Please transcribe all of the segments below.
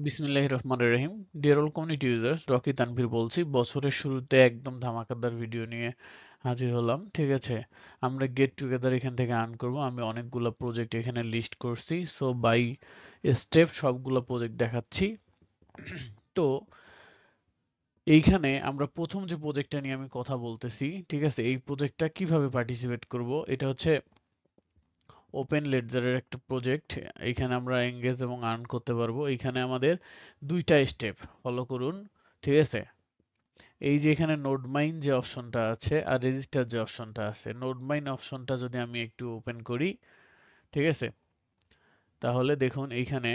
বিসমিল্লাহির রহমানির রহিম। Dear all community users, Rocky Tanvir বলছি। বছরের শুরুতে একদম ধামাকাদার ভিডিও নিয়ে হাজির হলাম। ঠিক আছে, আমরা গেট টুগেদার এখান থেকে আর্ন করব। আমি অনেকগুলো প্রজেক্ট এখানে লিস্ট করছি, সো বাই স্টেপ সবগুলো প্রজেক্ট দেখাচ্ছি। তো এইখানে আমরা প্রথম যে প্রজেক্টটা নিয়ে আমি কথা বলতেছি, ঠিক আছে, এই প্রজেক্টটা কিভাবে পার্টিসিপেট করব, এটা হচ্ছে ওপেন লেডজারের একটা প্রজেক্ট। এইখানে আমরা এঙ্গেজ এবং আর্ন করতে পারবো। এইখানে আমাদের দুইটা স্টেপ ফলো করুন। ঠিক আছে, এই যে এখানে নোড মাইন যে অপশনটা আছে আর রেজিস্টার যে অপশনটা আছে, নোড মাইন অপশনটা যদি আমি একটু ওপেন করি, ঠিক আছে, তাহলে দেখুন এইখানে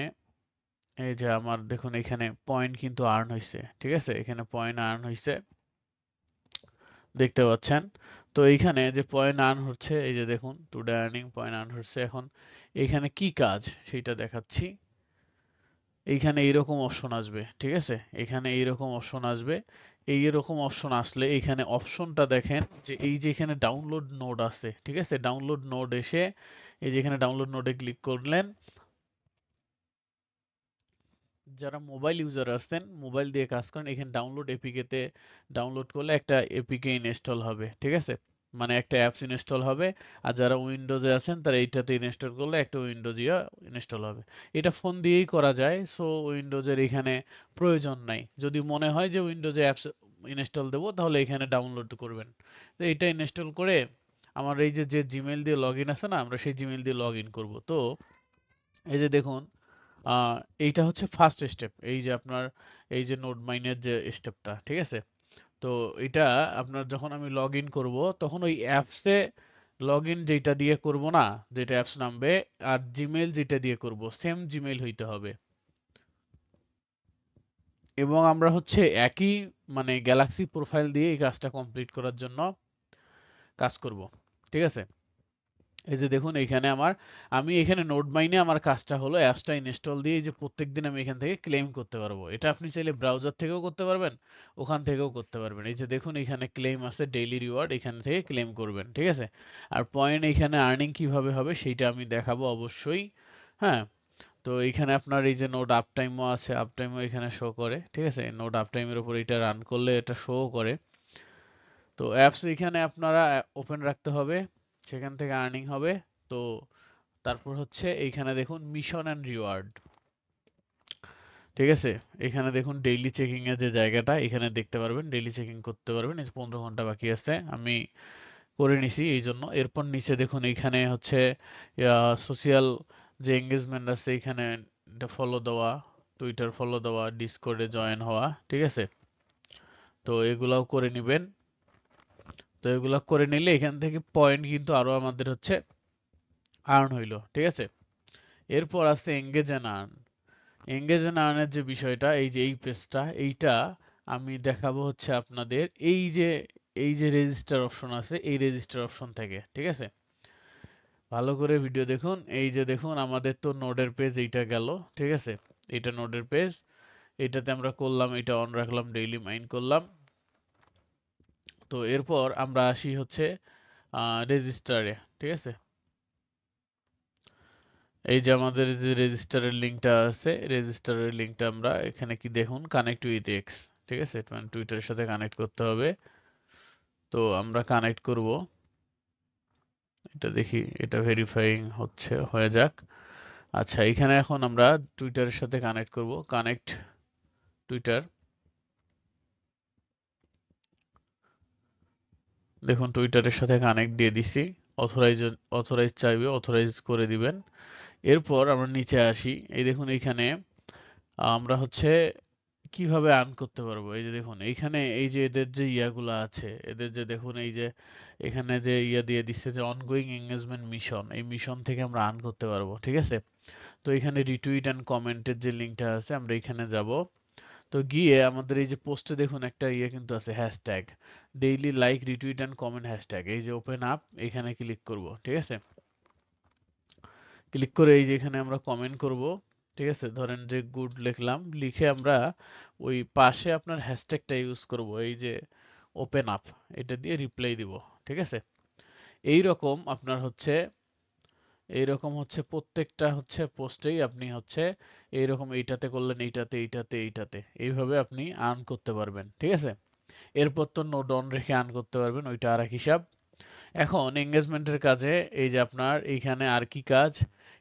এই যে আমার দেখুন এখানে পয়েন্ট কিন্তু আর্ন হয়েছে। ঠিক আছে, এখানে পয়েন্ট আর্ন হয়েছে, দেখতে পাচ্ছেন। তো এইখানে যে পয়েন্ট আর্ন হচ্ছে, এই যে দেখুন টুডে আর্নিং পয়েন্ট আর্ন হচ্ছে। এখন এইখানে কি কাজ সেটা দেখাচ্ছি। এইখানে এইরকম অপশন আসবে, ঠিক আছে, এখানে এইরকম অপশন আসবে। এইরকম অপশন আসলে এইখানে অপশনটা দেখেন যে এই যে এখানে ডাউনলোড নোড আছে, ঠিক আছে, ডাউনলোড নোড এসে এই যে এখানে ডাউনলোড নোডে ক্লিক করলেন। যারা মোবাইল ইউজার আছেন, মোবাইল দিয়ে কাজ করেন, এখানে ডাউনলোড এপিকে তে ডাউনলোড করলে একটা এপিকে ইনস্টল হবে। ঠিক আছে, মানে একটা অ্যাপস ইনস্টল হবে। আর যারা উইন্ডোজে আছেন তারা এইটাতে ইনস্টল করলে একটা উইন্ডোজীয় ইনস্টল হবে। এটা ফোন দিয়েই করা যায়, সো উইন্ডোজের এখানে প্রয়োজন নাই। যদি মনে হয় যে উইন্ডোজে অ্যাপস ইনস্টল দেবো, তাহলে এখানে ডাউনলোড করবেন। তো এটা ইনস্টল করে আমার এই যে যে জিমেইল দিয়ে লগ ইন আছে না, আমরা সেই জিমেইল দিয়ে লগ ইন করবো। তো এই যে দেখুন, আহ, এইটা হচ্ছে ফার্স্ট স্টেপ। এই যে আপনার এই যে নোড মাইনের যে স্টেপটা, ঠিক আছে। তো এটা আপনার যখন আমি লগ ইন করবো, তখন ওই অ্যাপসে লগ ইন যেটা দিয়ে করব না, যেটা অ্যাপস নামবে, আর জিমেইল যেটা দিয়ে করব, সেম জিমেইল হইতে হবে। এবং আমরা হচ্ছে একই মানে গ্যালাক্সি প্রোফাইল দিয়ে এই কাজটা কমপ্লিট করার জন্য কাজ করব। ঠিক আছে, এই যে দেখুন এইখানে আমি এখানে নোড মাইনে আমার কাজটা হলো অ্যাপসটা ইনস্টল দিয়ে এই যে প্রত্যেকদিন আমি এখান থেকে ক্লেম করতে পারবো। এটা আপনি চাইলে ব্রাউজার থেকেও করতে পারবেন, ওখান থেকেও করতে পারবেন। এই যে দেখুন এখানে ক্লেম আছে, ডেইলি রিওয়ার্ড, এখান থেকে ক্লেম করবেন। ঠিক আছে, আর পয়েন্ট এখানে আর্নিং কিভাবে হবে সেইটা আমি দেখাবো অবশ্যই। হ্যাঁ, তো এইখানে আপনার এই যে নোড আপ টাইমও আছে, আপ টাইমও এখানে শো করে। ঠিক আছে, নোড আপ টাইমের উপর এটা রান করলে এটা শো করে। তো অ্যাপস এখানে আপনারা ওপেন রাখতে হবে, সেখান থেকে আর্নিং হবে। তো তারপর হচ্ছে এইখানে দেখুন মিশন অ্যান্ড রিওয়ার্ড। ঠিক আছে, এখানে দেখুন ডেইলি চেকিং এর যে জায়গাটা, এখানে দেখতে পারবেন ডেইলি চেকিং করতে পারবেন। এই যে 15 ঘন্টা বাকি আছে, আমি করে নিছি এই জন্য। এরপর নিচে দেখুন এইখানে হচ্ছে সোশিয়াল যে এঙ্গেজমেন্ট আছে, এখানে ফলো দেওয়া, টুইটার ফলো দেওয়া, ডিসকর্ডে জয়েন হওয়া। ঠিক আছে, তো এগুলাও করে নিবেন। তো এগুলা করে নিলে এখান থেকে পয়েন্ট কিন্তু আরো আমাদের হচ্ছে আর্ন হইলো। ঠিক আছে, এরপর আছে engage and earn. Engage and আর্নের যে বিষয়টা, এই যে এই পেজটা, এইটা আমি দেখাবো হচ্ছে আপনাদের এই যে রেজিস্টার অপশন আছে, এই রেজিস্টার অপশন থেকে। ঠিক আছে, ভালো করে ভিডিও দেখুন। এই যে দেখুন আমাদের তো নোডের পেজ এইটা গেল। ঠিক আছে, এটা নোডের পেজ, এটাতে আমরা করলাম, এটা অন রাখলাম, ডেইলি মাইন করলাম। তো এরপর আমরা আসি হচ্ছে রেজিস্টারে। ঠিক আছে, এই যে আমাদের যে রেজিস্টারের লিঙ্কটা আছে, রেজিস্টারের লিঙ্কটা আমরা এখানে কি দেখুন, কানেক্ট উইথ এক্স। ঠিক আছে, মানে টুইটারের সাথে কানেক্ট করতে হবে। তো আমরা কানেক্ট করব, এটা দেখি, এটা ভেরিফাইং হচ্ছে, হয়ে যাক। আচ্ছা, এখানে এখন আমরা টুইটারের সাথে কানেক্ট করব, কানেক্ট টুইটার। দেখুন টুইটারের সাথে কানেক্ট দিয়ে দিছি। অথরাইজ অথরাইজ চাইবে, অথরাইজ করে দিবেন। এরপর আমরা নিচে আসি। এই দেখুন এইখানে আমরা হচ্ছে কিভাবে আর্ন করতে পারবো। এই যে দেখুন এইখানে এই যে এদের যে ইয়াগুলা আছে, এদের যে দেখুন এই যে এখানে যে ইয়া দিয়ে দিচ্ছে যে অনগোয়িং এঙ্গেজমেন্ট মিশন, এই মিশন থেকে আমরা আর্ন করতে পারবো। ঠিক আছে, তো এখানে রিটুইট এন্ড কমেন্টের যে লিঙ্কটা আছে, আমরা এখানে যাব। তো গিয়ে আমাদের এই যে পোস্টে দেখুন একটা ইয়ে কিন্তু আছে, hashtag daily like retweet and comment hashtag. এই যে ওপেন আপ, এখানে ক্লিক করব। ঠিক আছে, ক্লিক করে এই যে এখানে আমরা কমেন্ট করব। ঠিক আছে, ধরেন যে গুড লিখলাম, লিখে আমরা ওই পাশে আপনার হ্যাশট্যাগটা ইউজ করব, এই যে ওপেন আপ, এটা দিয়ে রিপ্লাই দিব। ঠিক আছে, এই রকম আপনার হচ্ছে এইরকম হচ্ছে প্রত্যেকটা হচ্ছে পোস্টেই আপনি হচ্ছে এইরকম এইটাতে করলেন, এইটাতে এইটাতে এইটাতে এইভাবে আপনি আর্ন করতে পারবেন, ঠিক আছে? এরপর তো নোট অন রেখে আর্ন করতে পারবেন, ওইটা আর এক হিসাব। এখন এঙ্গেজমেন্টের কাজে এই যে আপনার এইখানে আর কি কাজ,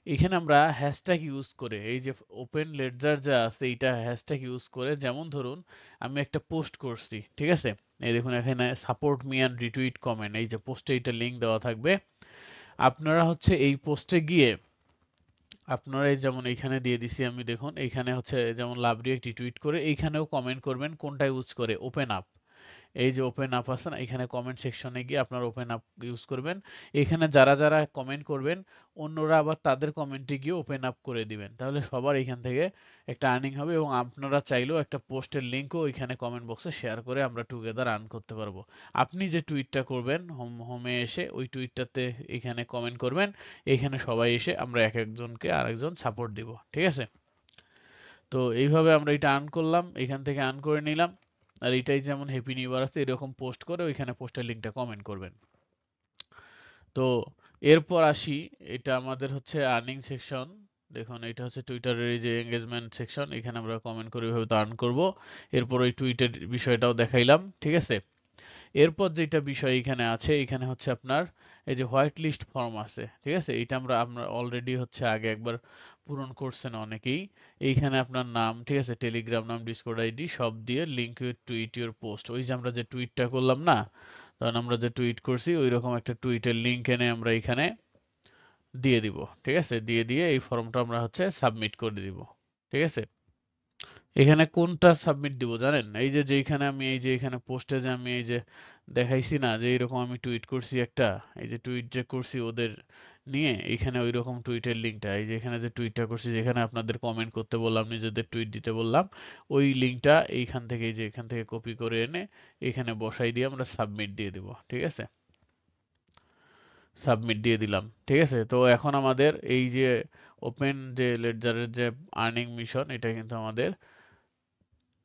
এখানে আমরা হ্যাশট্যাগ ইউজ করে এই যে ওপেন লেডজার যা আছে এইটা হ্যাশট্যাগ ইউজ করে, যেমন ধরুন আমি একটা পোস্ট করছি, ঠিক আছে? এই দেখুন এখানে support me and retweet comment, এই যে পোস্টে এইটা লিঙ্ক দেওয়া থাকবে। আপনারা হচ্ছে এই পোস্টে গিয়ে আপনারা এই যেমন এইখানে দিয়ে দিছি আমি, দেখুন এইখানে হচ্ছে যেমন লাভ রিয়েক্ট রিটুইট করে এইখানেও কমেন্ট করবেন, কোনটা ইউজ করে? Open up. এই যে ওপেন আপ আছে না, এখানে কমেন্ট সেকশনে গিয়ে আপনার ওপেন আপ ইউজ করবেন। এখানে যারা যারা কমেন্ট করবেন অন্যরা আবার তাদের কমেন্টে গিয়ে ওপেন আপ করে দিবেন, তাহলে সবার এখান থেকে একটা আর্নিং হবে। এবং আপনারা চাইলেও একটা পোস্টের লিঙ্কও এখানে কমেন্ট বক্সে শেয়ার করে আমরা টুগেদার আর্ন করতে পারবো। আপনি যে টুইটটা করবেন হোমে এসে ওই টুইটটাতে এখানে কমেন্ট করবেন, এখানে সবাই এসে আমরা এক একজনকে আরেকজন সাপোর্ট দিব, ঠিক আছে? তো এইভাবে আমরা এটা আর্ন করলাম, এখান থেকে আর্ন করে নিলাম। আর এটাই যেমন হ্যাপি নিউ ইয়ার আছে এরকম পোস্ট করে ওইখানে পোস্টের লিঙ্কটা কমেন্ট করবেন। তো এরপর আসি, এটা আমাদের হচ্ছে আর্নিং সেকশন। দেখুন এটা হচ্ছে টুইটারের এই যে এঙ্গেজমেন্ট সেকশন, এখানে আমরা কমেন্ট করে ওইভাবে তো আর্ন করব। এরপর ওই টুইটের বিষয়টাও দেখাইলাম, ঠিক আছে? এরপর যেটা বিষয় এখানে আছে, এখানে হচ্ছে আপনার এই যে হোয়াইট লিস্ট ফর্ম আছে, ঠিক আছে? এটা আমরা আমরা অলরেডি হচ্ছে আগে একবার পূরণ করছেন অনেকেই। এইখানে আপনার নাম, ঠিক আছে, টেলিগ্রাম নাম, ডিসকর্ড আইডি সব দিয়ে link with tweet your post, ওই যে আমরা যে টুইটটা করলাম না, তখন আমরা যে টুইট করছি ওই রকম একটা টুইটের লিঙ্ক এনে আমরা এখানে দিয়ে দিব, ঠিক আছে? দিয়ে দিয়ে এই ফর্মটা আমরা হচ্ছে সাবমিট করে দিব, ঠিক আছে? এখানে কোনটা সাবমিট দিব জানেন? এই যে যেখানে আমি এই যে এখানে পোস্টে যে আমি এই যে দেখাইছি না যে এরকম আমি টুইট করছি একটা, এই যে টুইট যে করছি ওদের নিয়ে, এখানে ওই রকম টুইটের লিঙ্কটা, এই যে এখানে যে টুইটটা করছি যেখানে আপনাদের কমেন্ট করতে বললাম, নিজেদের টুইট দিতে বললাম, ওই লিঙ্কটা এইখান থেকে এই যে এখান থেকে কপি করে এনে এখানে বসাই দিয়ে আমরা সাবমিট দিয়ে দিব, ঠিক আছে? সাবমিট দিয়ে দিলাম, ঠিক আছে? তো এখন আমাদের এই যে ওপেন যে লেডজারের যে আর্নিং মিশন, এটা কিন্তু আমাদের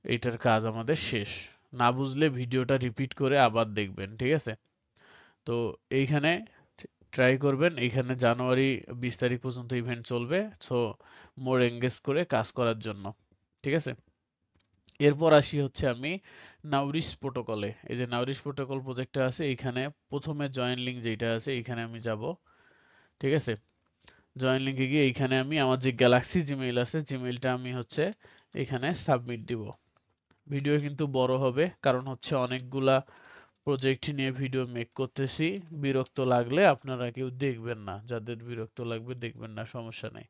এইটার কাজ আমাদের শেষ। না বুঝলে ভিডিওটা রিপিট করে আবার দেখবেন, ঠিক আছে? তো এইখানে ট্রাই করবেন, এইখানে জানুয়ারি 20 তারিখ পর্যন্ত ইভেন্ট চলবে, সো মোর এঙ্গেজ করে কাজ করার জন্য, ঠিক আছে? এরপর আসি হচ্ছে আমি নাউরিশ প্রোটোকলে। এই যে নাউরিশ প্রোটোকল প্রজেক্টটা আছে, এইখানে প্রথমে জয়েন লিঙ্ক যেটা আছে এইখানে আমি যাব, ঠিক আছে? জয়েন লিঙ্কে গিয়ে এইখানে আমি আমার যে গ্যালাক্সি জিমেইল আছে জিমেইলটা আমি হচ্ছে এখানে সাবমিট দিব। ভিডিও কিন্তু বড় হবে, কারণ হচ্ছে অনেকগুলা প্রজেক্ট নিয়ে ভিডিও মেক করতেছি। বিরক্ত লাগলে আপনারা কেউ দেখবেন না, যাদের বিরক্ত লাগবে দেখবেন না, সমস্যা নাই।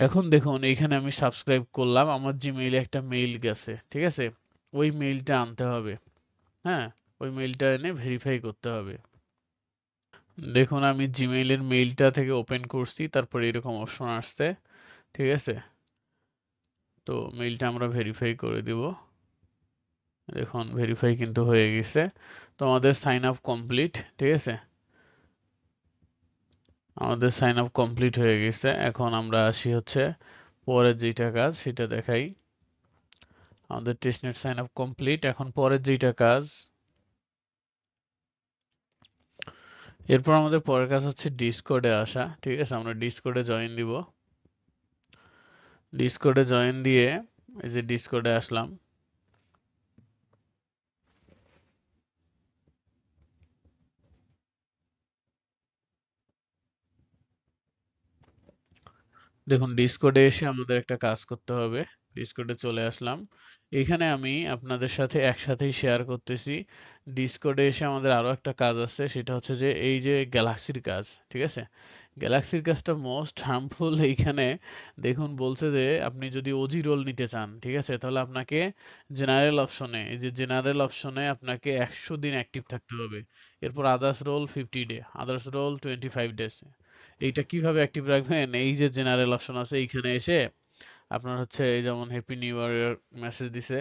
এখন দেখুন এইখানে আমি সাবস্ক্রাইব করলাম, আমার জিমেইলে একটা মেইল গেছে, ঠিক আছে? ওই মেইলটা আনতে হবে, হ্যাঁ, ওই মেইলটা এনে ভেরিফাই করতে হবে। দেখুন আমি জিমেইলের মেইলটা থেকে ওপেন করছি, তারপর এরকম অপশন আসছে, ঠিক আছে? তো মেইলটা আমরা ভেরিফাই করে দিব। দেখুন ভেরিফাই কিন্তু হয়ে গেছে। তো আমাদের সাইন আপ কমপ্লিট, ঠিক আছে? আমাদের সাইন আপ কমপ্লিট হয়ে গেছে। এখন আমরা আসি হচ্ছে পরের যেটা কাজ সেটা দেখাই। আমাদের টেস্টনেট সাইন আপ কমপ্লিট। এখন পরের যেটা কাজ, এরপর আমাদের পরের কাজ হচ্ছে ডিসকর্ডে আসা, ঠিক আছে? আমরা ডিসকর্ডে জয়েন দিব। ডিসকর্ডে জয়েন দিয়ে এই যে ডিসকর্ডে আসলাম। দেখুন ডিসকর্ডে এসে আমাদের একটা কাজ করতে হবে। ডিসকর্ডে চলে আসলাম। এখানে আমি আপনাদের সাথে একসাথেই শেয়ার করতেছি। ডিসকর্ডে এসে আমাদের আরো একটা কাজ আছে, সেটা হচ্ছে যে এই যে গ্যালাক্সির কাজ, ঠিক আছে? গ্যালাক্সির কাজটা মোস্ট হার্মফুল। এইখানে দেখুন বলছে যে আপনি যদি ওজি রোল নিতে চান, ঠিক আছে, তাহলে আপনাকে জেনারেল অপশনে, এই যে জেনারেল অপশনে আপনাকে 100 দিন অ্যাক্টিভ থাকতে হবে। এরপর others role 50 day, others role 25 days. এইটা কিভাবে অ্যাক্টিভ রাখবেন? এই যে জেনারেল অপশন আছে এইখানে এসে আপনার হচ্ছে এই যেমন হ্যাপি নিউ ইয়ার মেসেজ দিছে,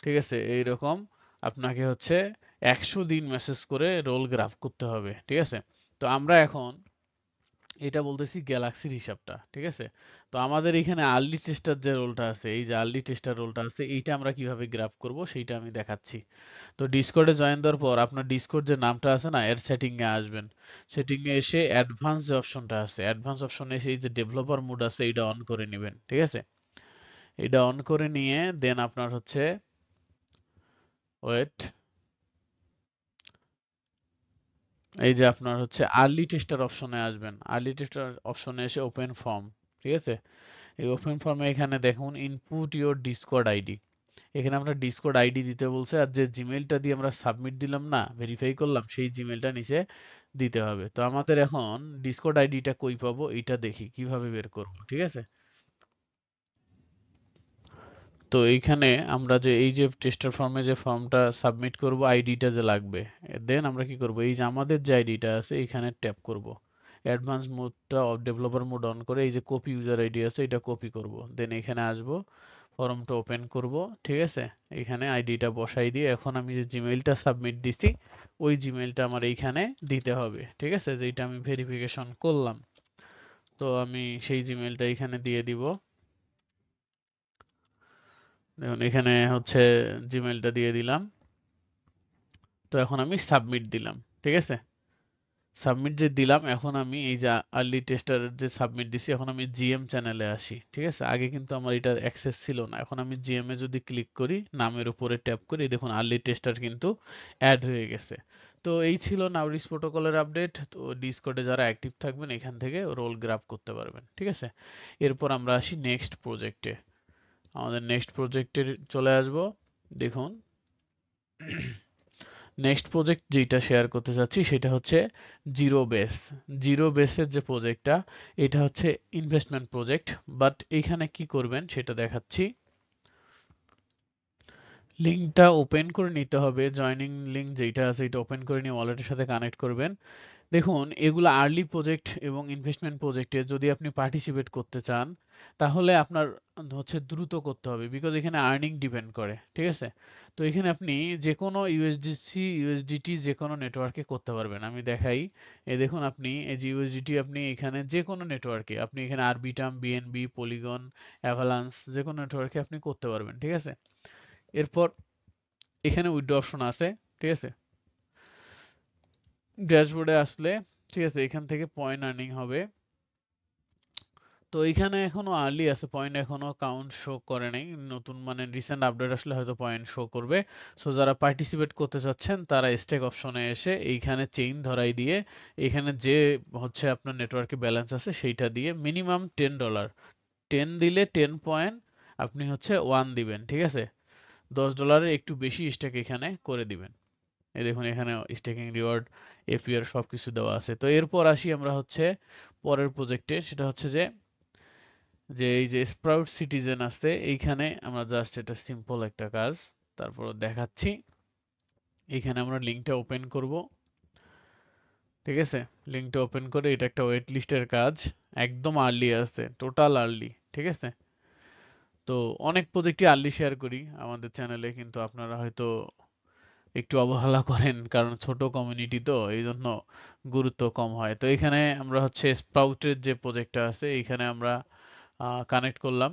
ঠিক আছে, এইরকম আপনাকে হচ্ছে 100 দিন মেসেজ করে রোল গ্রাফ করতে হবে, ঠিক আছে? তো আমরা এখন এটা বলতেছি গ্যালাক্সির হিসাবটা, ঠিক আছে? তো আমাদের এখানে আর্লি টেস্টার যে রোলটা আছে, এই যে আর্লি টেস্টার রোলটা আছে, এইটা আমরা কিভাবে গ্রাফ করব সেইটা আমি দেখাচ্ছি। তো ডিসকর্ডে জয়েন দেওয়ার পর আপনার ডিসকর্ড যে নামটা আছে না, এর সেটিং এ আসবেন। সেটিং এ এসে অ্যাডভান্স যে অপশনটা আছে, অ্যাডভান্স অপশনে এসে এই যে ডেভেলপার মোড আছে, এইটা অন করে নেবেন, ঠিক আছে? এটা অন করে নিয়ে দেন আপনার হচ্ছে ওয়েট, এই যে আপনার হচ্ছে আর্লি টেস্টার অপশনে আসবেন। আর্লি টেস্টার অপশনে এসে ওপেন ফর্ম, ঠিক আছে? এই ওপেন ফর্মে এখানে দেখুন ইনপুট ইওর ডিসকর্ড আইডি। এখানে আমরা ডিসকর্ড আইডি দিতে বলছে, আর যে জিমেইলটা দিয়ে আমরা সাবমিট দিলাম না, ভেরিফাই করলাম, সেই জিমেইলটা নিচে দিতে হবে। তো আমাদের এখন ডিসকর্ড আইডিটা কই পাবো এটা দেখি কিভাবে বের করব, ঠিক আছে? তো এইখানে আমরা যে এই যে টেস্টার ফর্মে যে ফর্মটা সাবমিট করব, আইডিটা যে লাগবে, দেন আমরা কি করব, এই যে আমাদের যে আইডিটা আছে এখানে ট্যাপ করব। অ্যাডভান্স মোডটা ডেভেলপার মোড অন করে এই যে কপি ইউজার আইডি আছে এটা কপি করব, দেন এখানে আসব, ফর্মটা ওপেন করব, ঠিক আছে? এখানে আইডিটা বসাই দিয়ে এখন আমি যে জিমেইলটা সাবমিট দিছি ওই জিমেইলটা আমার এইখানে দিতে হবে, ঠিক আছে? যেটা আমি ভেরিফিকেশন করলাম। তো আমি সেই জিমেইলটা এখানে দিয়ে দিব। দেখুন এখানে হচ্ছে জিমেইলটা দিয়ে দিলাম। তো এখন আমি সাবমিট দিলাম, ঠিক আছে? সাবমিট যে দিলাম, এখন আমি এই যে আর্লি টেস্টার যে সাবমিট দিছি, এখন আমি জিএম চ্যানেলে আসি, ঠিক আছে? আগে কিন্তু আমার এটার অ্যাক্সেস ছিল না। এখন আমি জিএম এ যদি ক্লিক করি, নামের উপরে ট্যাপ করি, দেখুন আর্লি টেস্টার কিন্তু অ্যাড হয়ে গেছে। তো এই ছিল নাউরিস প্রোটোকলের আপডেট। তো ডিসকর্ডে যারা অ্যাক্টিভ থাকবেন এখান থেকে রোল গ্রাব করতে পারবেন, ঠিক আছে? এরপর আমরা আসি নেক্সট প্রজেক্টে। আমাদের নেক্সট প্রজেক্টে চলে আসব। দেখুন নেক্সট প্রজেক্ট যেটা শেয়ার করতে চাচ্ছি সেটা হচ্ছে জিরো বেস। জিরো বেসের যে প্রজেক্টটা, এটা হচ্ছে ইনভেস্টমেন্ট প্রজেক্ট। বাট এইখানে কি করবেন সেটা দেখাচ্ছি। লিঙ্কটা ওপেন করে নিতে হবে, জয়নিং লিঙ্ক যেটা আছে এটা ওপেন করে নিয়ে ওয়ালেটের সাথে কানেক্ট করবেন। দেখুন এগুলো আর্লি প্রজেক্ট এবং ইনভেস্টমেন্ট প্রজেক্টে যদি আপনি পার্টিসিপেট করতে চান তাহলে আপনার হচ্ছে দ্রুত করতে হবে, বিকজ এখানে আর্নিং ডিপেন্ড করে, ঠিক আছে? তো এখানে আপনি যে কোনো ইউএসডিসি ইউএসডিটি যে কোনো নেটওয়ার্কে করতে পারবেন। আমি দেখাই, এই দেখুন আপনি এই যে ইউএসডিটি আপনি এখানে যে কোনো নেটওয়ার্কে, আপনি এখানে আরবিটাম, বিএনবি, পলিগন, অ্যাভালান্স যে কোনো নেটওয়ার্কে আপনি করতে পারবেন, ঠিক আছে? এরপর এখানে উইথড্র অপশন আছে, ঠিক আছে? ড্যাশবোর্ডে আসলে, ঠিক আছে, এখান থেকে পয়েন্ট আর্নিং হবে। তো এইখানে এখনো আর্লি আছে, পয়েন্ট এখনো কাউন্ট শো করে নাই। নতুন মানে রিসেন্ট আপডেট আসলে হয়তো পয়েন্ট শো করবে। সো যারা পার্টিসিপেট করতে চাচ্ছেন তারা স্টেক অপশনে এসে এইখানে চেইন ধরাই দিয়ে এখানে যে হচ্ছে আপনার নেটওয়ার্কে ব্যালেন্স আছে সেইটা দিয়ে মিনিমাম $10, 10 দিলে 10 পয়েন্ট, আপনি হচ্ছে 1 দিবেন, ঠিক আছে? $10 একটু বেশি স্টেক এখানে করে দিবেন। এই দেখুন এখানে স্টেকিং রিওয়ার্ড, এপিআর সবকিছু দেওয়া আছে। তো এরপর আসি আমরা হচ্ছে পরের প্রজেক্টে, সেটা হচ্ছে যে যে এই যে স্প্রাউট সিটিজেন আছে এইখানে আমরা জাস্ট এটা সিম্পল একটা কাজ তারপর দেখাচ্ছি। এইখানে আমরা লিঙ্কটা ওপেন করব, ঠিক আছে? লিঙ্কটা ওপেন করে এটা একটা ওয়েট লিস্টের কাজ, একদম আর্লি আছে, টোটাল আর্লি, ঠিক আছে? তো অনেক প্রজেক্টই আর্লি শেয়ার করি আমাদের চ্যানেলে, কিন্তু আপনারা হয়তো একটু অবহেলা করেন কারণ ছোট কমিউনিটি তো এই জন্য গুরুত্ব কম হয়। তো এখানে আমরা হচ্ছে স্প্রাউটের যে প্রজেক্টটা আছে এইখানে আমরা কানেক্ট করলাম।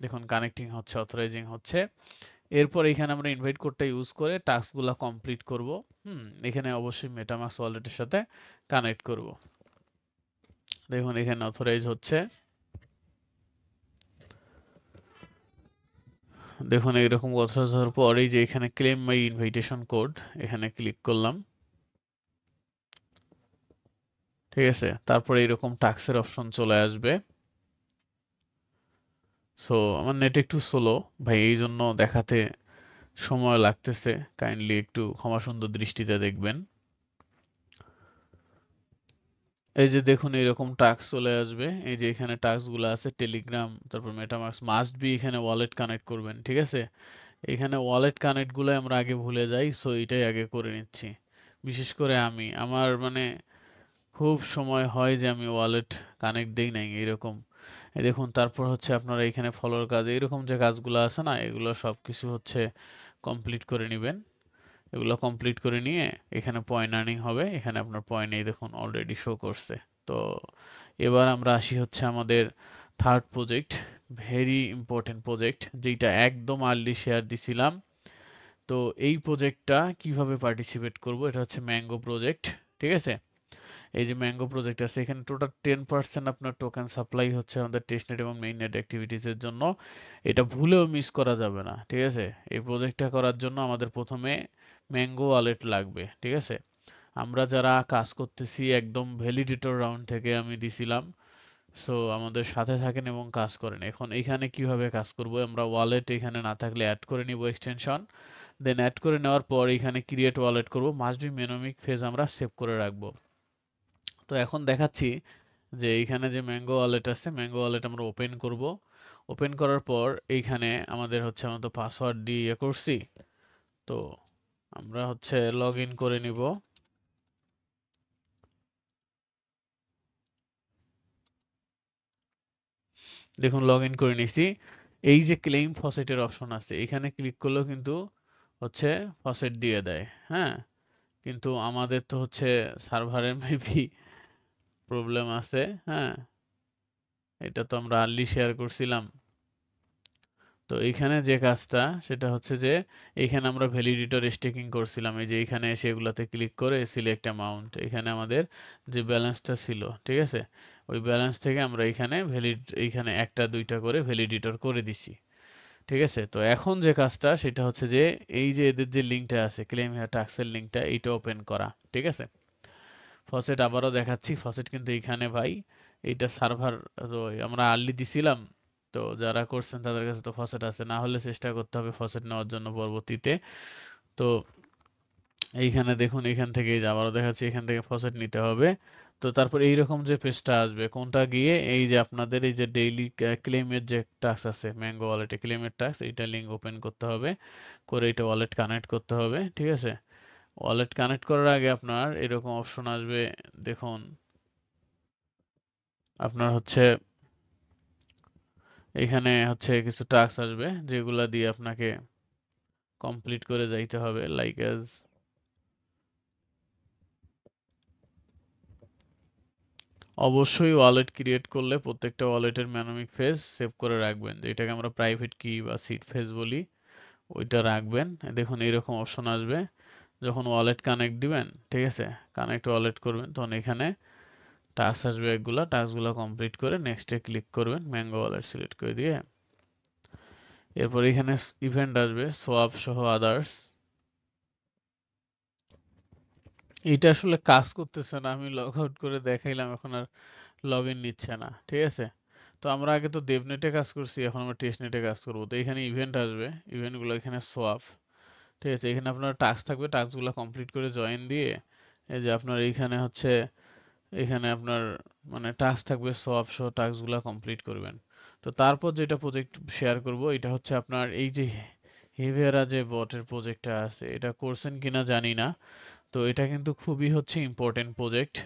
দেখুন কানেক্টিং হচ্ছে, অথরাইজিং হচ্ছে। এরপর এখানে আমরা ইনভাইট কোডটা ইউজ করে টাস্কগুলা কমপ্লিট করব। এখানে অবশ্যই মেটামাস্ক ওয়ালেটের সাথে কানেক্ট করব। দেখুন এখানে অথরাইজ হচ্ছে। দেখুন এইরকম অথরাইজ হওয়ার পর এই যে এখানে ক্লেম মাই ইনভাইটেশন কোড, এখানে ক্লিক করলাম, ঠিক আছে? তারপরে এরকম টাস্কের অপশন চলে আসবে। সো আমার নেট একটু স্লো ভাই, এই জন্য দেখাতে সময় লাগতেছে, কাইন্ডলি একটু ক্ষমা সুন্দর দৃষ্টিতে দেখবেন। এই যে দেখুন এরকম টাস্ক চলে আসবে, এই যে এখানে টাস্ক গুলো আছে টেলিগ্রাম, তারপর মেটামাস্ক, মাস্ট বি এখানে ওয়ালেট কানেক্ট করবেন, ঠিক আছে? এখানে ওয়ালেট কানেক্ট গুলো আমরা আগে ভুলে যাই, সো এটাই আগে করে নিচ্ছি। বিশেষ করে আমি আমার মানে খুব সময় হয় যে আমি ওয়ালেট কানেক্ট দেই নাই এরকম। এই দেখুন তারপর হচ্ছে আপনারা এখানে ফলোর কাজ, এরকম যে কাজগুলো আছে না, এগুলো সবকিছু হচ্ছে কমপ্লিট করে নেবেন। এগুলো কমপ্লিট করে নিয়ে এখানে পয়েন্ট আর্নিং হবে, এখানে আপনার পয়েন্ট এই দেখুন অলরেডি শো করছে। তো এবার আমরা আসি হচ্ছে আমাদের third project, very important project, যেটা একদম আর্লি শেয়ার দিছিলাম। তো এই প্রজেক্টটা কিভাবে পার্টিসিপেট করব, এটা হচ্ছে ম্যাঙ্গো প্রজেক্ট। ঠিক আছে, এই যে ম্যাঙ্গো প্রজেক্ট আছে, এখানে টোটাল 10% আপনার টোকেন সাপ্লাই হচ্ছে আমাদের টেস্টনেট এবং মেইননেট অ্যাক্টিভিটিস এর জন্য। এটা ভুলেও মিস করা যাবে না। ঠিক আছে, এই প্রজেক্টটা করার জন্য আমাদের প্রথমে ম্যাঙ্গো ওয়ালেট লাগবে। ঠিক আছে, আমরা যারা কাজ করতেছি একদম ভ্যালিডেটর রাউন্ড থেকে আমি দিছিলাম। সো আমাদের সাথে থাকেন এবং কাজ করেন। এখন এইখানে কিভাবে কাজ করব, আমরা ওয়ালেট এখানে না থাকলে অ্যাড করে নিব এক্সটেনশন, দেন অ্যাড করে নেওয়ার পর এখানে ক্রিয়েট ওয়ালেট করব, মাস্ট বি মেনোমিক ফেজ আমরা সেভ করে রাখবো। তো এখন দেখাচ্ছি যে এইখানে যে ম্যাঙ্গো ওয়ালেট আছে, ম্যাঙ্গো ওয়ালেট আমরা ওপেন করব। ওপেন করার পর এইখানে আমাদের হচ্ছে আমরা তো পাসওয়ার্ড দিয়ে করছি, তো আমরা হচ্ছে লগ ইন করে নিব। দেখুন লগ ইন করে নিছি। এই যে ক্লেম ফসেটের অপশন আছে, এখানে ক্লিক করলেও কিন্তু হচ্ছে ফসেট দিয়ে দেয়। হ্যাঁ, কিন্তু আমাদের তো হচ্ছে সার্ভারের মেবি প্রবলেম আছে। হ্যাঁ, এটা তো আমরা আর্লি শেয়ার করছিলাম। তো এইখানে যে কাজটা সেটা হচ্ছে যে এইখানে আমরা ভ্যালিডেটর স্টেকিং করছিলাম, এই যে এখানে এসে এগুলাতে ক্লিক করে সিলেক্ট অ্যামাউন্ট, এখানে আমাদের যে ব্যালেন্সটা ছিল, ঠিক আছে, ওই ব্যালেন্স থেকে আমরা এইখানে একটা দুইটা করে ভ্যালিডেটর করে দিছি। ঠিক আছে, তো এখন যে কাজটা সেটা হচ্ছে যে এই যে এদের যে লিঙ্কটা আছে ক্লেম হেয়ার টাস্কের লিঙ্কটা, এইটা ওপেন করা। ঠিক আছে, ফসেট আবারও দেখাচ্ছি, ফসেট কিন্তু এইখানে ভাই এইটা সার্ভার, তো আমরা আর্লি দিছিলাম, তো যারা করছেন তাদের কাছে তো ফসেট আছে, না হলে চেষ্টা করতে হবে ফসেট নেওয়ার জন্য পরবর্তীতে। তো এইখানে দেখুন, এখান থেকে এই যে আবারও দেখাচ্ছি, এখান থেকে ফসেট নিতে হবে। তো তারপর এইরকম যে পেজটা আসবে, কোনটা গিয়ে এই যে আপনাদের এই যে ডেইলি ক্লেমের যে টাস্ক আছে ম্যাঙ্গো ওয়ালেটে ক্লেমের টাস্ক, এইটা লিঙ্ক ওপেন করতে হবে, করে এটা ওয়ালেট কানেক্ট করতে হবে। ঠিক আছে, ওয়ালেট কানেক্ট করার আগে আপনার এরকম অপশন আসবে, দেখুন আপনার হচ্ছে এখানে হচ্ছে কিছু টাস্ক আসবে যেগুলা দিয়ে আপনাকে কমপ্লিট করে যাইতে হবে, লাইক অ্যাজ অবশ্যই ওয়ালেট ক্রিয়েট করলে প্রত্যেকটা ওয়ালেটের ম্যানোমিক ফেজ সেভ করে রাখবেন, যেটাকে আমরা প্রাইভেট কি বা সিড ফেজ বলি, ওইটা রাখবেন। দেখুন এইরকম অপশন আসবে যখন ওয়ালেট কানেক্ট দিবেন। ঠিক আছে, কানেক্ট ওয়ালেট করবেন, তখন এখানে টাস্ক আসবে, এগুলা টাস্কগুলো কমপ্লিট করে নেক্সটে ক্লিক করবেন, ম্যাঙ্গো ওয়ালেট সিলেক্ট করে দিয়ে। এরপর এখানে ইভেন্ট আসবে সোয়াপ সহ আদার্স, এটা আসলে কাজ করতেছে না, আমি লগ আউট করে দেখাইলাম, এখন আর লগ ইন নিচ্ছে না। ঠিক আছে, তো আমরা আগে তো দেবনেটে কাজ করছি, এখন আমরা টেস্টনেটে কাজ করবো। তো এখানে ইভেন্ট আসবে, ইভেন্টগুলো এখানে সোয়াপ। ঠিক আছে, এখানে আপনার টাস্ক থাকবে, টাস্কগুলো কমপ্লিট করে জয়েন দিয়ে এই যে আপনার এইখানে হচ্ছে এখানে আপনার মানে টাস্ক থাকবে, সোয়াপ সহ টাস্কগুলো কমপ্লিট করবেন। তো তারপর যেটা প্রজেক্ট শেয়ার করব, এটা হচ্ছে আপনার এই যে হিভেরা যে বটের প্রজেক্টটা আছে, এটা করছেন কিনা জানি না। তো এটা কিন্তু খুবই হচ্ছে ইম্পর্টেন্ট প্রজেক্ট।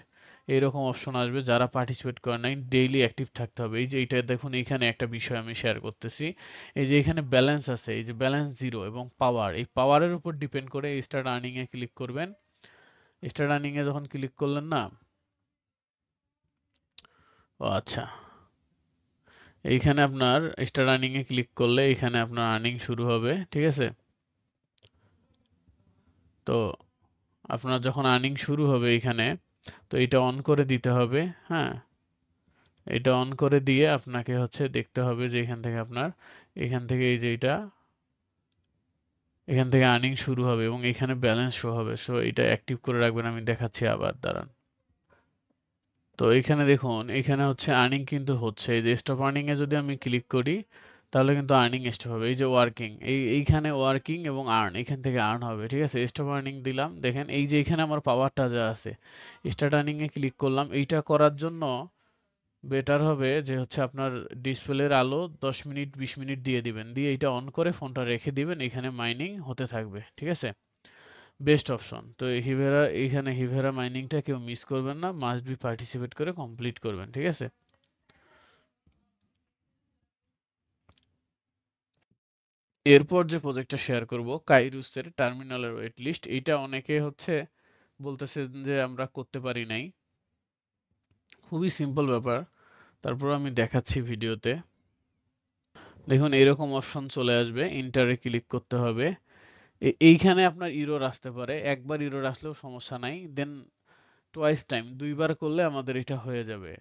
এইরকম অপশন আসবে, যারা পার্টিসিপেট করে নাই ডেইলি অ্যাক্টিভ থাকতে হবে। এই যে এটা দেখুন, এখানে একটা বিষয় আমি শেয়ার করতেছি, এই যে এখানে ব্যালেন্স আছে, এই যে ব্যালেন্স জিরো এবং পাওয়ার, এই পাওয়ারের উপর ডিপেন্ড করে স্টার্ট আর্নিং এ ক্লিক করবেন। স্টার্ট আর্নিং এ যখন ক্লিক করলেন না, ও আচ্ছা, এইখানে আপনার স্টার্ট আর্নিং এ ক্লিক করলে এখানে আপনার আর্নিং শুরু হবে। ঠিক আছে, তো আপনার যখন আর্নিং শুরু হবে এখানে, তো এটা অন করে দিতে হবে। হ্যাঁ, এটা অন করে দিয়ে আপনাকে হচ্ছে দেখতে হবে যে এখান থেকে আপনার এখান থেকে এই যে এটা এখান থেকে আর্নিং শুরু হবে এবং এখানে ব্যালেন্স শো হবে। সো এটা অ্যাক্টিভ করে রাখবেন, আমি দেখাচ্ছি আবার, দাঁড়ান। তো এখানে দেখুন, এখানে হচ্ছে আর্নিং কিন্তু হচ্ছে, এই যে স্টপ আর্নিং এ যদি আমি ক্লিক করি তাহলে কিন্তু আর্নিং স্টপ হবে। এই যে ওয়ার্কিং, এইখানে ওয়ার্কিং এবং আর্ন, এখান থেকে আর্ন হবে। ঠিক আছে, স্টপ আর্নিং দিলাম, দেখেন এই যে এখানে আমার পাওয়ারটা যা আছে, স্টার্ট আর্নিং এ ক্লিক করলাম। এইটা করার জন্য বেটার হবে যে হচ্ছে আপনার ডিসপ্লের আলো 10 মিনিট 20 মিনিট দিয়ে দিবেন, দিয়ে এটা অন করে ফোনটা রেখে দিবেন, এখানে মাইনিং হতে থাকবে। ঠিক আছে, বেস্ট অপশন। তো হিভেরা, এখানে হিভেরা মাইনিংটা কেউ মিস করবেন না, মাস্ট বি পার্টিসিপেট করে কমপ্লিট করবেন। ঠিক আছে, এরপর যে প্রজেক্টটা শেয়ার করব, কাইরুসের টার্মিনালের ওয়েট লিস্ট, এইটা অনেকে হচ্ছে বলতেছে যে আমরা করতে পারি নাই, খুবই সিম্পল ব্যাপার, তারপর আমি দেখাচ্ছি ভিডিওতে। দেখুন এরকম অপশন চলে আসবে, ইন্টারে ক্লিক করতে হবে। এইখানে আপনার ইরর আসতে পারে, একবার ইরর আসলেও সমস্যা নাই, দেন টোয়াইস টাইম, দুইবার করলে আমাদের এটা হয়ে যাবে।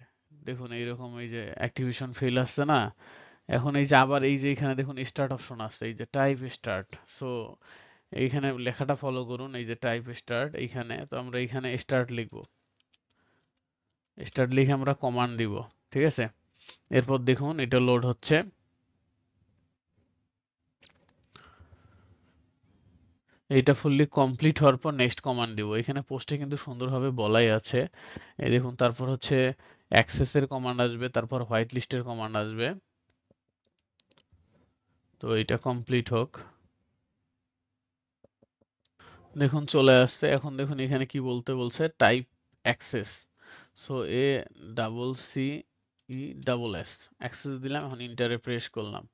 দেখুন এইরকম এই যে অ্যাক্টিভেশন ফেল আসছে না, এখন এই যে আবার এই যে এখানে দেখুন স্টার্ট অপশন আসছে, এই যে টাইপ স্টার্ট। সো এইখানে লেখাটা ফলো করুন, এই যে টাইপ স্টার্ট এইখানে, তো আমরা এইখানে স্টার্ট লিখবো, স্টার্ট লিখে আমরা কমান্ড দিব, ঠিক আছে। এরপর দেখুন এটা লোড হচ্ছে। এটা ফুললি কমপ্লিট হওয়ার পর নেক্সট কমান্ড দিব। এখানে পোস্টে কিন্তু সুন্দরভাবে বলাই আছে। এই দেখুন তারপর হচ্ছে অ্যাক্সেসের কমান্ড আসবে, তারপর হোয়াইট লিস্টের কমান্ড আসবে। তো এটা কমপ্লিট হোক। দেখুন চলে আসছে। এখন দেখুন এখানে কি বলতে বলছে, type access. So A double C E double S, access দিলাম, এখন ইন্টারে প্রেস করলাম।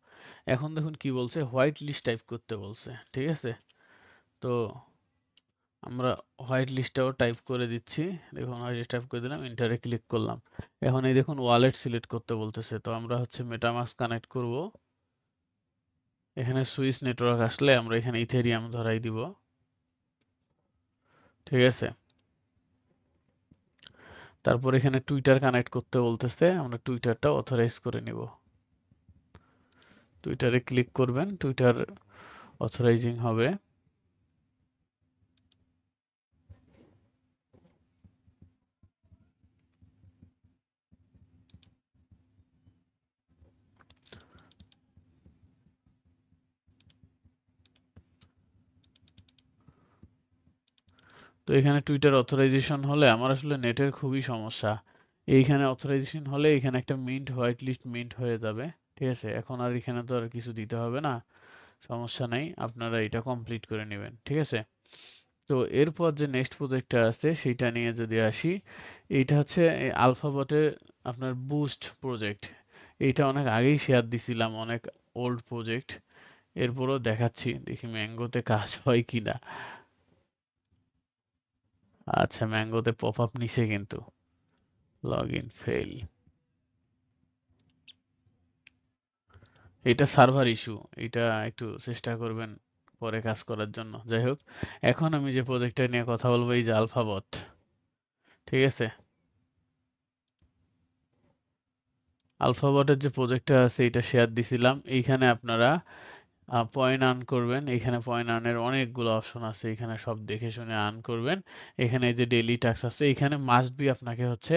এখন দেখুন কি বলছে, হোয়াইট লিস্ট টাইপ করতে বলছে, ঠিক আছে। তো আমরা হোয়াইট লিস্টটাও টাইপ করে দিচ্ছি। দেখুন হোয়াইট লিস্ট টাইপ করে দিলাম, ইন্টারে ক্লিক করলাম। এখন এই দেখুন ওয়ালেট সিলেক্ট করতে বলতেছে, তো আমরা হচ্ছে মেটামাস্ক কানেক্ট করব। এখানে সুইস নেটওয়ার্ক আসলে আমরা এখানে ইথেরিয়াম ধরাই দিব, ঠিক আছে। তারপর এখানে টুইটার কানেক্ট করতে বলতেছে, আমরা টুইটারটা অথরাইজ করে নিব। টুইটারে ক্লিক করবেন, টুইটার অথরাইজিং হবে। তো এখানে টুইটার অথরাইজেশন হলে, আমার আসলে নেটের খুবই সমস্যা, এইখানে অথরাইজেশন হলে এখানে একটা মিন্ট হোয়াইট লিস্ট মিন্ট হয়ে যাবে, ঠিক আছে। এখন আর এখানে তো আর কিছু দিতে হবে না, সমস্যা নাই, আপনারা এটা কমপ্লিট করে নেবেন, ঠিক আছে। তো এরপর যে নেক্সট প্রজেক্টটা আছে সেটা নিয়ে যদি আসি, এইটা হচ্ছে আলফাবটের আপনার বুস্ট প্রজেক্ট। এইটা অনেক আগেই শেয়ার দিছিলাম, অনেক ওল্ড প্রজেক্ট। এরপরও দেখাচ্ছি, দেখি ম্যাঙ্গোতে কাজ হয় কিনা। আচ্ছা, ম্যাঙ্গোতে পপ আপ নিছে কিন্তু, লগ ইন ফেল। এটা সার্ভার ইস্যু, এটা একটু চেষ্টা করবেন পরে কাজ করার জন্য। যাই হোক, এখন আমি যে প্রজেক্টটা নিয়ে কথা বলবো, এই যে আলফাবট, ঠিক আছে। আলফাবটের যে প্রজেক্টটা আছে এটা শেয়ার দিছিলাম। এইখানে আপনারা পয়েন্ট আর্ন করবেন। এখানে পয়েন্ট আর্নের অনেকগুলো অপশন আছে, এখানে সব দেখে শুনে আর্ন করবেন। এখানে এই যে ডেইলি টাস্ক আছে, এখানে মাস্ট বি আপনাকে হচ্ছে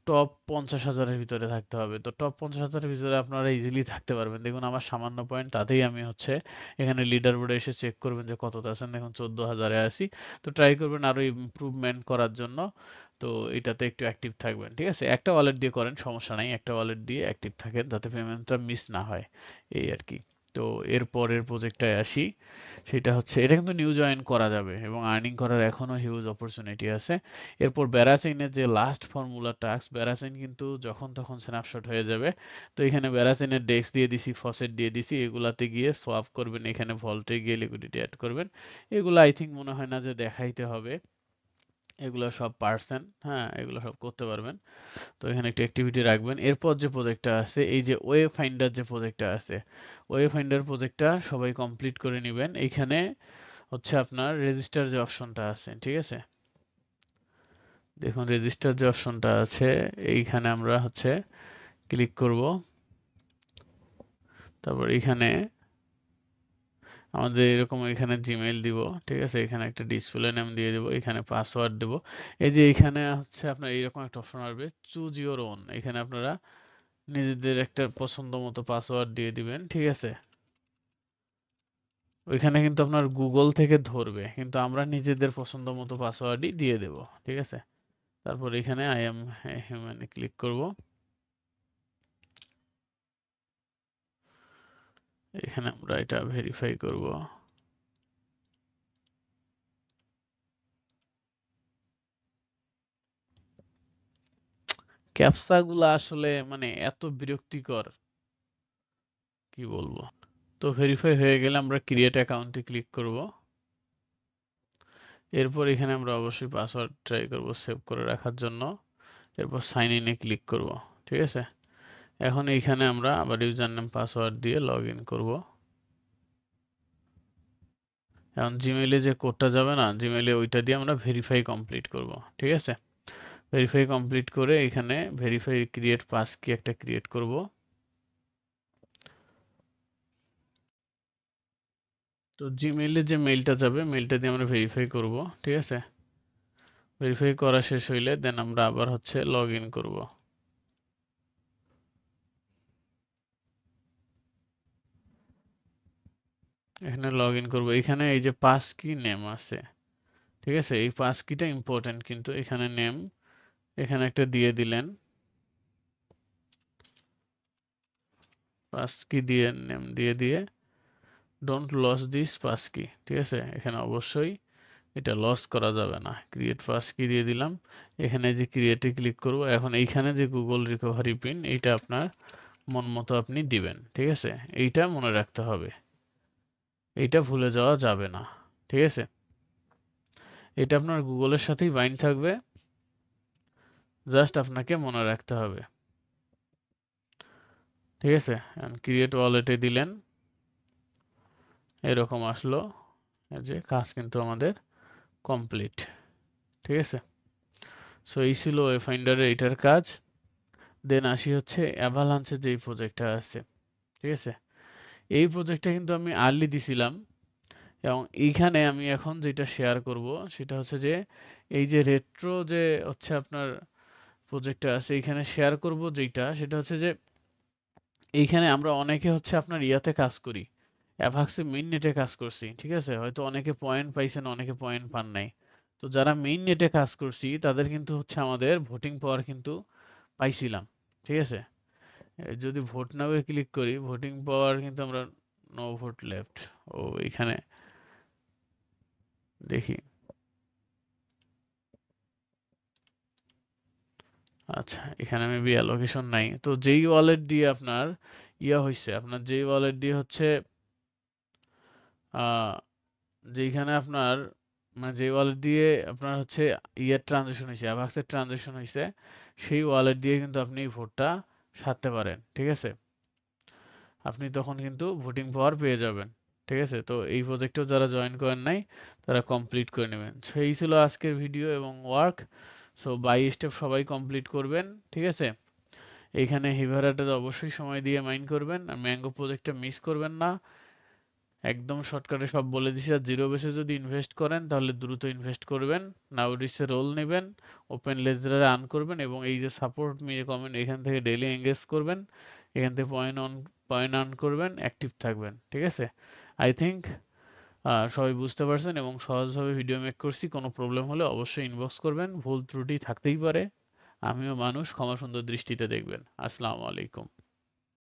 টপ 50,000-এর ভিতরে থাকতে হবে। তো টপ 50,000-এর ভিতরে আপনারা ইজিলি থাকতে পারবেন। দেখুন আমার সামান্য পয়েন্ট, তাতেই আমি হচ্ছে এখানে লিডার বোর্ডে এসে চেক করবেন যে কততে আছেন। দেখুন 14,000-এ আছি। তো ট্রাই করবেন আরো ইমপ্রুভমেন্ট করার জন্য। তো এটাতে একটু অ্যাক্টিভ থাকবেন, ঠিক আছে। একটা ওয়ালেট দিয়ে করেন, সমস্যা নাই, একটা ওয়ালেট দিয়ে অ্যাক্টিভ থাকেন যাতে পেমেন্টটা মিস না হয়, এই আর কি। তো এর পরের প্রজেক্টটায় আসি, সেটা হচ্ছে, এটা কিন্তু নিউ জয়েন করা যাবে এবং আর্নিং করার এখনো হিউজ অপরচুনিটি আছে। এরপর ব্যারাচেইনের যে লাস্ট ফর্মুলা টাস্ক, ব্যারাচেইন কিন্তু যখন তখন স্ন্যাপশট হয়ে যাবে। তো এখানে ব্যারাচেইনের ডেক্স দিয়ে দিছি, ফসেট দিয়ে দিছি, এগুলাতে গিয়ে সোয়াপ করবেন, এখানে ভল্টে গিয়ে লিকুইডিটি অ্যাড করবেন। এগুলো আই থিঙ্ক মনে হয় না যে দেখাইতে হবে, এগুলো সব পারছেন, হ্যাঁ এগুলো সব করতে পারবেন। তো এখানে একটু অ্যাক্টিভিটি রাখবেন। এরপর যে প্রজেক্টটা আছে, এই যে ওয়ে ফাইন্ডার যে প্রজেক্টটা আছে, ওয়ে ফাইন্ডার প্রজেক্টটা সবাই কমপ্লিট করে নেবেন। এইখানে হচ্ছে আপনার রেজিস্টার যে অপশনটা আছে, ঠিক আছে। দেখুন রেজিস্টার যে অপশনটা আছে, এইখানে আমরা হচ্ছে ক্লিক করব। তারপর এখানে আমাদের এরকম এখানে জিমেইল দিব, ঠিক আছে। এখানে একটা ডিসপ্লে নেম দিয়ে দেব, এখানে পাসওয়ার্ড দেব। এই যে এখানে হচ্ছে আপনার এইরকম একটা অপশন আসবে, চুজ ইওর ওন। এখানে আপনারা নিজেদের একটা পছন্দ মতো পাসওয়ার্ড দিয়ে দিবেন, ঠিক আছে। ওইখানে কিন্তু আপনার গুগল থেকে ধরবে, কিন্তু আমরা নিজেদের পছন্দ মতো পাসওয়ার্ডই দিয়ে দেব, ঠিক আছে। তারপর এখানে আই এম হিউম্যানে ক্লিক করব। এখানে আমরা এটা ভেরিফাই করব। ক্যাপচা গুলা আসলে মানে এত বিরক্তিকর, কি বলবো। তো ভেরিফাই হয়ে গেলে আমরা ক্রিয়েট অ্যাকাউন্টে ক্লিক করব। এরপর এখানে আমরা অবশ্যই পাসওয়ার্ড ট্রাই করব সেভ করে রাখার জন্য। এরপর সাইন ইনে ক্লিক করব। ঠিক আছে, এখন এইখানে আমরা আবার ইউজার নেম পাসওয়ার্ড দিয়ে লগ ইন করবো। এখন জিমেইলে যে কোডটা যাবে না, জিমেইলে ওইটা দিয়ে আমরা ভেরিফাই কমপ্লিট করব। ঠিক আছে, ভেরিফাই কমপ্লিট করে এখানে ভেরিফাই ক্রিয়েট পাস কি একটা ক্রিয়েট করব। তো জিমেইলে যে মেইলটা যাবে, মেইলটা দিয়ে আমরা ভেরিফাই করব। ঠিক আছে, ভেরিফাই করা শেষ হইলে দেন আমরা আবার হচ্ছে লগ ইন করবো। এখানে লগ ইন করবো। এখানে এই যে পাস কি নেম আছে, ঠিক আছে, এই পাস কিটা ইম্পর্টেন্ট, কিন্তু এখানে নেম এখানে একটা দিয়ে দিলেন, পাস কি দিয়ে নেম দিয়ে ডোন্ট লস দিস পাস কি। ঠিক আছে, এখানে অবশ্যই এটা লস করা যাবে না। ক্রিয়েট পাস কি দিয়ে দিলাম। এখানে যে ক্রিয়েটে ক্লিক করব। এখন এইখানে যে গুগল রিকভারি পিন, এইটা আপনার মন মতো আপনি দিবেন। ঠিক আছে, এইটা মনে রাখতে হবে, এইটা ভুলে যাওয়া যাবে না। ঠিক আছে, এটা আপনার গুগলের সাথেই বাইন্ড থাকবে, জাস্ট আপনাকে মনে রাখতে হবে। ঠিক আছে, ক্রিয়েট ওয়ালেটে দিলেন, এরকম আসলো যে কাজ কিন্তু আমাদের কমপ্লিট। ঠিক আছে, সো এই ছিল ওয়েব ফাইন্ডারের এটার কাজ। দেন আসি হচ্ছে অ্যাভালান্সের যেই প্রজেক্টটা আছে। ঠিক আছে, এই প্রজেক্টটা কিন্তু আমি আর্লি দিছিলাম, এবং এইখানে আমি এখন যেটা শেয়ার করব সেটা হচ্ছে যে এই যে রেট্রো যে হচ্ছে আপনার প্রজেক্টটা আছে, এইখানে শেয়ার করব যেটা, সেটা হচ্ছে যে এইখানে আমরা অনেকে হচ্ছে আপনার ইয়াতে কাজ করি, অ্যাভাক্সে মেইন নেটে কাজ করছি। ঠিক আছে, হয়তো অনেকে পয়েন্ট পাইছেন, অনেকে পয়েন্ট পান নাই। তো যারা মেইন নেটে কাজ করছি তাদের কিন্তু হচ্ছে আমাদের ভোটিং পাওয়ার কিন্তু পাইছিলাম। ঠিক আছে, যদি ভোট নাও ক্লিক করি, ভোটিং পাওয়ার কিন্তু আমরা নো ভোট লেফট। ও এখানে দেখি, আচ্ছা এখানে মেবি অ্যালোকেশন নাই। তো যেই ওয়ালেট দিয়ে আপনার ইয়া হয়েছে, আপনার যেই ওয়ালেট দিয়ে হচ্ছে আহ যেইখানে আপনার মানে যে ওয়ালেট দিয়ে আপনার হচ্ছে ইয়ের ট্রানজেকশন হয়েছে, অ্যাভাক্সের ট্রানজেকশন হয়েছে, সেই ওয়ালেট দিয়ে কিন্তু আপনি ভোটটা সারতে পারেন। ঠিক আছে, আপনি তখন কিন্তু ভোটিং পাওয়ার পেয়ে যাবেন। ঠিক আছে, তো এই প্রজেক্টেও যারা জয়েন করেন নাই তারা কমপ্লিট করে নেবেন। সো এই ছিল আজকের ভিডিও এবং ওয়ার্ক। সো বাই স্টেপ সবাই কমপ্লিট করবেন। ঠিক আছে, এইখানে হিভারাটা অবশ্যই সময় দিয়ে মাইন করবেন, আর ম্যাঙ্গো প্রজেক্টটা মিস করবেন না। একদম শর্টকাটে সব বলে দিছি। আর জিরো বেসে যদি ইনভেস্ট করেন তাহলে দ্রুত ইনভেস্ট করবেন, নাউরিসে রোল নেবেন, ওপেন লেজারে আর্ন করবেন, এবং এই যে সাপোর্ট মি কমেন্ট এখান থেকে ডেইলি এঙ্গেজ করবেন, এখান থেকে পয়েন্ট আর্ন করবেন, অ্যাক্টিভ থাকবেন। ঠিক আছে, আই থিঙ্ক সবাই বুঝতে পারছেন এবং সহজভাবে ভিডিও মেক করছি। কোনো প্রবলেম হলে অবশ্যই ইনবক্স করবেন, ভুল ত্রুটি থাকতেই পারে, আমিও মানুষ, ক্ষমা সুন্দর দৃষ্টিতে দেখবেন। আসসালামু আলাইকুম।